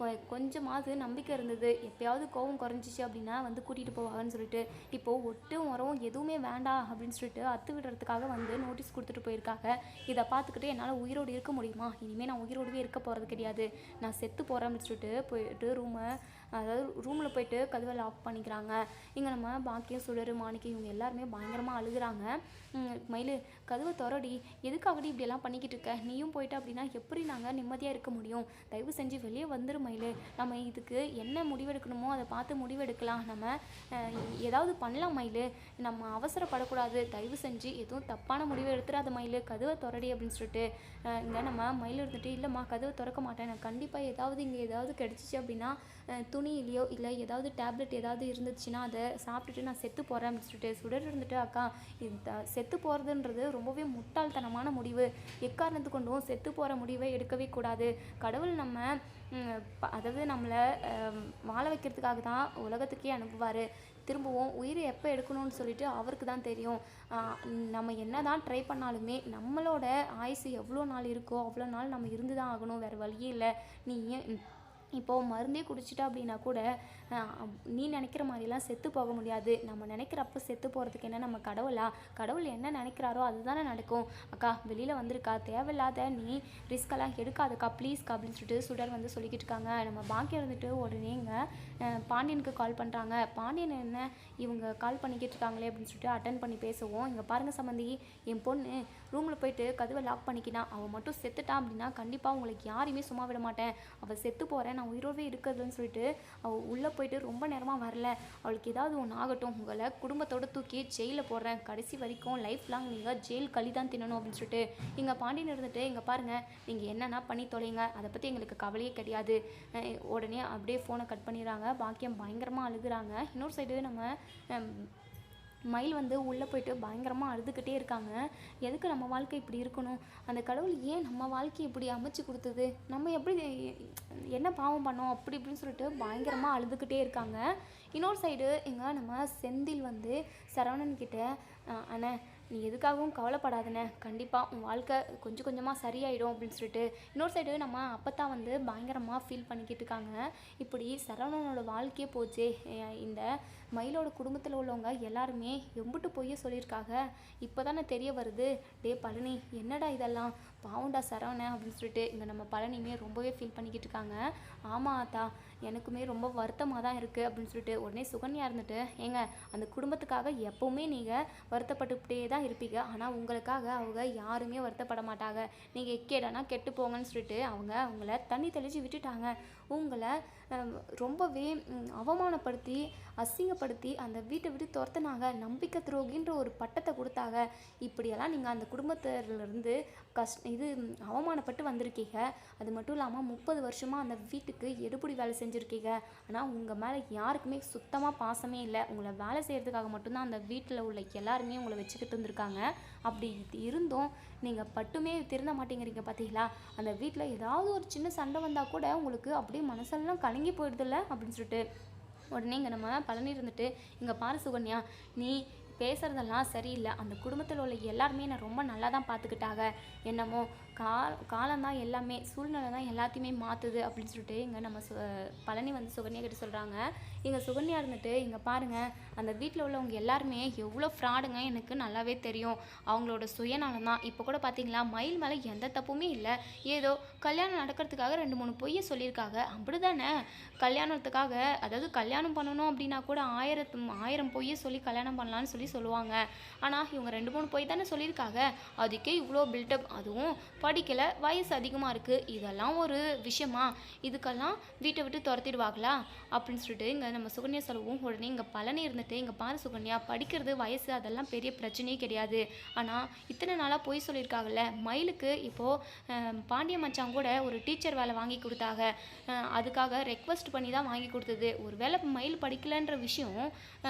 கொஞ்சமாவது நம்பிக்கை இருந்தது, எப்போயாவது கோவம் குறைஞ்சிச்சு அப்படின்னா வந்து கூட்டிகிட்டு போவாங்கன்னு சொல்லிட்டு இப்போது ஒட்டும் உரம் எதுவுமே வேண்டாம் அப்படின்னு சொல்லிட்டு அத்து விடுறதுக்காக வந்து நோட்டீஸ் கொடுத்துட்டு போயிருக்காங்க. இதை பார்த்துக்கிட்டு என்னால் உயிரோடு இருக்க முடியுமா, இனிமேல் நான் உயிரோடவே இருக்க போகிறது கிடையாது, நான் செத்து போகிறேன் அப்படின்னு சொல்லிட்டு போயிட்டு ரூமில் போயிட்டு கதவை லாக் பண்ணிக்கிறாங்க. இங்கே நம்ம பாக்கியம் சுடரு மாணிக்கம் இவங்க எல்லாருமே பயங்கரமாக அழுகுறாங்க. மயில் கதவை திறடி, எதுக்காகடி இப்படியெல்லாம் பண்ணிக்கிட்டு இருக்க, நீயும் போயிட்ட அப்படின்னா எப்படி நாங்கள் நிம்மதியாக இருக்க முடியும், தயவு செஞ்சு வெளியே வந்துரு மயில், நம்ம இதுக்கு என்ன முடிவெடுக்கணுமோ அதை பார்த்து முடிவெடுக்கலாம், நம்ம ஏதாவது பண்ணலாம் மயில், நம்ம அவசரப்படக்கூடாது, தயவு செஞ்சு எதுவும் தப்பான முடிவு எடுத்துடாத மயில், கதவை திறடி அப்படின்னு சொல்லிட்டு இங்கே நம்ம மயில் இருந்துட்டு இல்லைம்மா கதவை திறக்க மாட்டேன், நான் கண்டிப்பாக இங்கே ஏதாவது கிடச்சிச்சு அப்படின்னா துணியிலையோ இல்லை ஏதாவது டேப்லெட் ஏதாவது இருந்துச்சுன்னா அதை சாப்பிட்டுட்டு நான் செத்து போகிறேன் அப்படின்னு சொல்லிட்டு சுடர் இருந்துட்டு அக்கா செத்து போகிறதுன்றது ரொம்பவே முட்டாள்தனமான முடிவு, எக்காரணத்து கொண்டும் செத்து போகிற முடிவை எடுக்கவே கூடாது, கடவுள் நம்ம அதாவது நம்மளை வாழ வைக்கிறதுக்காக தான் உலகத்துக்கே அனுப்புவார், திரும்பவும் உயிரை எப்போ எடுக்கணும்னு சொல்லிட்டு அவருக்கு தான் தெரியும், நம்ம என்ன தான் ட்ரை பண்ணாலுமே நம்மளோட ஆயுசு எவ்வளோ நாள் இருக்கோ அவ்வளோ நாள் நம்ம இருந்து தான் ஆகணும், வேறு வழியே இல்லை, நீ இப்போது மருந்தே குடிச்சிட்டா அப்படின்னா கூட நீ நினைக்கிற மாதிரிலாம் செத்து போக முடியாது, நம்ம நினைக்கிறப்ப செத்து போகிறதுக்கு என்ன நம்ம கடவுள் என்ன நினைக்கிறாரோ அதுதானே நடக்கும், அக்கா வெளியில் வந்திருக்கா, தேவையில்லாத நீ ரிஸ்கெல்லாம் எடுக்காதக்கா ப்ளீஸ்க்கா அப்படின்னு சொல்லிட்டு சுடர் வந்து சொல்லிக்கிட்டு இருக்காங்க. நம்ம பாக்கியம் இருந்துட்டு உடனேங்க பாண்டியனுக்கு கால் பண்ணுறாங்க. பாண்டியன் என்ன இவங்க கால் பண்ணிக்கிட்டு இருக்காங்களே அப்படின்னு சொல்லிட்டு அட்டன் பண்ணி பேசுவோம். இங்கே பாருங்கள் சம்மந்தி, என் பொண்ணு ரூமில் போயிட்டு கதவை லாக் பண்ணிக்கினா, அவள் மட்டும் செத்துட்டான் அப்படின்னா கண்டிப்பாக உங்களுக்கு யாரையுமே சும்மா விட மாட்டேன், அவள் செத்து போகிறேன் நான் உயிரோடவே இருக்கிறதுன்னு சொல்லிட்டு அவள் உள்ளே போயிட்டு ரொம்ப நேரமாக வரல, அவளுக்கு ஏதாவது ஒன்று ஆகட்டும், உங்களை குடும்பத்தோடு தூக்கி ஜெயிலில் போடுறேன், கடைசி வரைக்கும் லைஃப் லாங் நீங்கள் ஜெயில் களி தான் தின்னணும் அப்படின்னு சொல்லிட்டு இங்கே பாண்டியன் இருந்துட்டு இங்கே பாருங்கள் நீங்கள் என்னென்னா பண்ணி தொலைங்க, அதை பற்றி எங்களுக்கு கவலையே கிடையாது, உடனே அப்படியே ஃபோனை கட் பண்ணிடுறாங்க. பாக்கியம் பயங்கரமாக அழுகுறாங்க. இன்னொரு சைடு நம்ம மயில் வந்து உள்ளே போயிட்டு பயங்கரமாக அழுதுகிட்டே இருக்காங்க. எதுக்கு நம்ம வாழ்க்கை இப்படி இருக்கணும், அந்த கடவுள் ஏன் நம்ம வாழ்க்கையை இப்படி அமைச்சு கொடுத்தது, நம்ம எப்படி என்ன பாவம் பண்ணோம் அப்படி இப்படின்னு சொல்லிட்டு பயங்கரமாக அழுதுகிட்டே இருக்காங்க. இன்னொரு சைடு இங்கே நம்ம செந்தில் வந்து சரவணன் கிட்ட அண்ணே நீ எதுக்காகவும் கவலைப்படாதுண்ணே, கண்டிப்பாக உன் வாழ்க்கை கொஞ்சம் கொஞ்சமாக சரியாயிடும் அப்படின்னு சொல்லிட்டு இன்னொரு சைடு நம்ம அப்பத்தான் வந்து பயங்கரமாக ஃபீல் பண்ணிக்கிட்டு இருக்காங்க. இப்படி சரவணனோட வாழ்க்கையே போச்சே, இந்த மயிலோட குடும்பத்தில் உள்ளவங்க எல்லாருமே எம்பிட்டு பொய்ய சொல்லியிருக்காங்க, இப்போ தானே தெரிய வருது, டே பழனி என்னடா இதெல்லாம் பாவுண்டா சரவணன் அப்படின்னு சொல்லிட்டு இங்கே நம்ம பழனியுமே ரொம்பவே ஃபீல் பண்ணிக்கிட்டு இருக்காங்க. ஆமாம் ஆத்தா எனக்குமே ரொம்ப வருத்தமாக தான் இருக்குது அப்படின்னு சொல்லிட்டு உடனே சுகன்யா இருந்துட்டு ஏங்க அந்த குடும்பத்துக்காக எப்போவுமே நீங்கள் வருத்தப்பட்டுக்கிட்டே தான் இருப்பீங்க, ஆனால் உங்களுக்காக அவங்க யாருமே வருத்தப்பட மாட்டாங்க, நீங்கள் எக்கேடானா கெட்டு போங்கன்னு சொல்லிட்டு அவங்கள தண்ணி தெளித்து விட்டுட்டாங்க, உங்களை ரொம்பவே அவமானப்படுத்தி அசிங்கப்படுத்தி அந்த வீட்டை விட்டு துரத்துனாங்க, நம்பிக்கை துரோகின்ற ஒரு பட்டத்தை கொடுத்தாங்க, இப்படியெல்லாம் நீங்கள் அந்த குடும்பத்திலேருந்து அவமானப்பட்டு வந்திருக்கீங்க, அது மட்டும் இல்லாமல் 30 வருஷமாக அந்த வீட்டுக்கு எடுபடி வேலை செஞ்சுருக்கீங்க, ஆனால் உங்கள் மேலே யாருக்குமே சுத்தமாக பாசமே இல்லை, உங்களை வேலை செய்கிறதுக்காக மட்டும்தான் அந்த வீட்டில் உள்ள எல்லாருமே உங்களை வச்சுக்கிட்டு இருந்திருக்காங்க, அப்படி இருந்தும் நீங்கள் பட்டுமே திருந்த மாட்டேங்கிறீங்க பார்த்தீங்களா, அந்த வீட்டில் ஏதாவது ஒரு சின்ன சண்டை வந்தால் கூட உங்களுக்கு அப்படியே மனசெல்லாம் கலங்கி போயிடுதில்ல அப்படின்னு சொல்லிட்டு உடனே இங்கே நம்ம பழனி இருந்துட்டு இங்கே பாரு சுகன்யா, நீ பேசுகிறதெல்லாம் சரியில்லை. அந்த குடும்பத்தில் உள்ள எல்லாருமே என்னை ரொம்ப நல்லா தான் பார்த்துக்கிட்டாங்க. என்னமோ காலம்தான் எல்லாமே, சூழ்நிலை தான் எல்லாத்தையுமே மாற்றுது அப்படின்னு சொல்லிட்டு இங்கே நம்ம பழனி வந்து சுகன்யா கிட்ட சொல்கிறாங்க. இங்கே சுகன்யா இருந்துட்டு, இங்கே பாருங்கள், அந்த வீட்டில் உள்ளவங்க எல்லாருமே எவ்வளோ ஃப்ராடுங்க எனக்கு நல்லாவே தெரியும். அவங்களோட சுயநலம் தான். இப்போ கூட பார்த்தீங்களா, மயில் மேலே எந்த தப்புமே இல்லை. ஏதோ கல்யாணம் நடக்கிறதுக்காக 2 3 பொய்யை சொல்லியிருக்காங்க. அப்படி தானே கல்யாணத்துக்காக, அதாவது கல்யாணம் பண்ணணும் அப்படின்னா கூட 1000 பொய்யை சொல்லி கல்யாணம் பண்ணலான்னு சொல்லுவாங்க. ஆனால் இவங்க 2 3 பொய் தானே சொல்லியிருக்காங்க. அதுக்கே இவ்வளோ பில்டப். அதுவும் படிக்கலை, வயசு அதிகமாக இருக்குது. இதெல்லாம் ஒரு விஷயமா? இதுக்கெல்லாம் வீட்டை விட்டு துரத்திடுவாங்களா அப்படின்னு சொல்லிட்டு இங்கே நம்ம சுகன்யா சொல்லவும், உடனே இங்கே பழனி இருந்துட்டு, இங்கே பாரு சுகன்யா, படிக்கிறது வயசு அதெல்லாம் பெரிய பிரச்சனையே கிடையாது. ஆனால் இத்தனை நாளாக பொய் சொல்லியிருக்காங்கல்ல. மயிலுக்கு இப்போது பாண்டிய மச்சான் கூட ஒரு டீச்சர் வேலை வாங்கி கொடுத்தாங்க. அதுக்காக ரெக்வஸ்ட் பண்ணி தான் வாங்கி கொடுத்தது. ஒரு வேளை மயில் படிக்கலைன்ற விஷயம்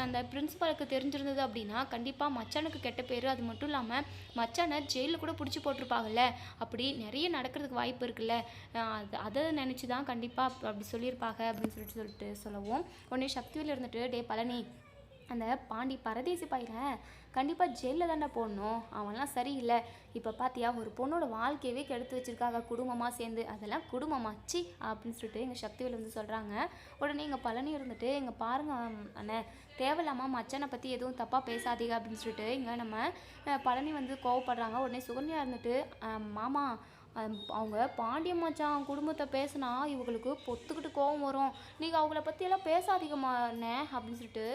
அந்த பிரின்ஸிபாலுக்கு தெரிஞ்சிருந்தது அப்படின்னா கண்டிப்பாக மச்சானுக்கு கெட்ட பேர். அது மட்டும் இல்லாமல் மச்சானை ஜெயிலில் கூட பிடிச்சி போட்டிருப்பாங்கல்ல. அப்படி நிறைய நடக்கிறதுக்கு வாய்ப்பு இருக்குல்ல. அதை நினச்சி தான் கண்டிப்பாக அப்படி சொல்லியிருப்பாங்க அப்படின்னு சொல்லிட்டு சொல்லவும், உடனே சக்திவேல் இருந்துட்டு, டே பழனி, அந்த பாண்டி பரதேசி பையன் கண்டிப்பாக ஜெயிலில் தானே போடணும். அவன்லாம் சரியில்லை. இப்போ பார்த்தியா, ஒரு பொண்ணோட வாழ்க்கையவே கெடுத்து வச்சுருக்காங்க குடும்பமாக சேர்ந்து. அதெல்லாம் குடும்பமாச்சு அப்படின்னு சொல்லிட்டு எங்கள் சக்திவேல் வந்து சொல்கிறாங்க. உடனே எங்கள் பழனி இருந்துட்டு, இங்கே பாருங்கள் அண்ணே, தேவையில்லாமல் மச்சனை பற்றி எதுவும் தப்பாக பேசாதீங்க அப்படின்னு சொல்லிட்டு இங்கே நம்ம பழனி வந்து கோவப்படுறாங்க. உடனே சுகன்யா இருந்துட்டு, மாமா, அவங்க பாண்டிய மச்சான் குடும்பத்தை பேசினா இவங்களுக்கு பொத்துக்கிட்டு கோவம் வரும். நீங்கள் அவங்கள பற்றியெல்லாம் பேசாதீங்கம்மாண்ணே அப்படின்னு சொல்லிட்டு,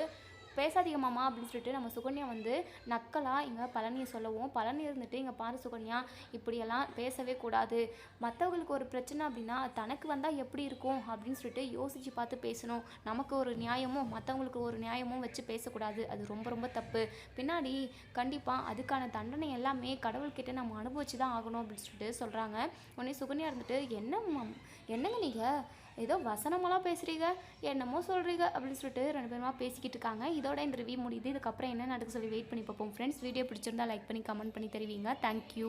பேசாதீங்க மாமா அப்படின்னு சொல்லிட்டு நம்ம சுகன்யா வந்து நக்கலாக இங்கே பழனியை சொல்லவும், பழனி இருந்துட்டு, இங்கே பாரு சுகன்யா, இப்படியெல்லாம் பேசவே கூடாது. மற்றவங்களுக்கு ஒரு பிரச்சனை அப்படின்னா தனக்கு வந்தால் எப்படி இருக்கும் அப்படின்னு சொல்லிட்டு யோசித்து பார்த்து பேசணும். நமக்கு ஒரு நியாயமும் மற்றவங்களுக்கு ஒரு நியாயமும் வச்சு பேசக்கூடாது. அது ரொம்ப ரொம்ப தப்பு. பின்னாடி கண்டிப்பாக அதுக்கான தண்டனை எல்லாமே கடவுள்கிட்ட நம்ம அனுபவிச்சு தான் ஆகணும் அப்படின்னு சொல்லிட்டு சொல்கிறாங்க. உடனே சுகன்யா இருந்துட்டு, என்னங்க நீங்கள் ஏதோ வசனமெல்லாம் பேசுகிறீங்க, என்னமோ சொல்கிறீங்க அப்படின்னு சொல்லிட்டு 2 பேருமா பேசிக்கிட்டு இருக்காங்க. இதோட இந்த ரிவ்யூ முடியுது. இதுக்கப்புறம் என்ன நடக்குது சொல்லி வெயிட் பண்ணி பார்ப்போம் ஃப்ரெண்ட்ஸ். வீடியோ பிடிச்சிருந்தா லைக் பண்ணி கமெண்ட் பண்ணி தருவீங்க. தேங்க்யூ.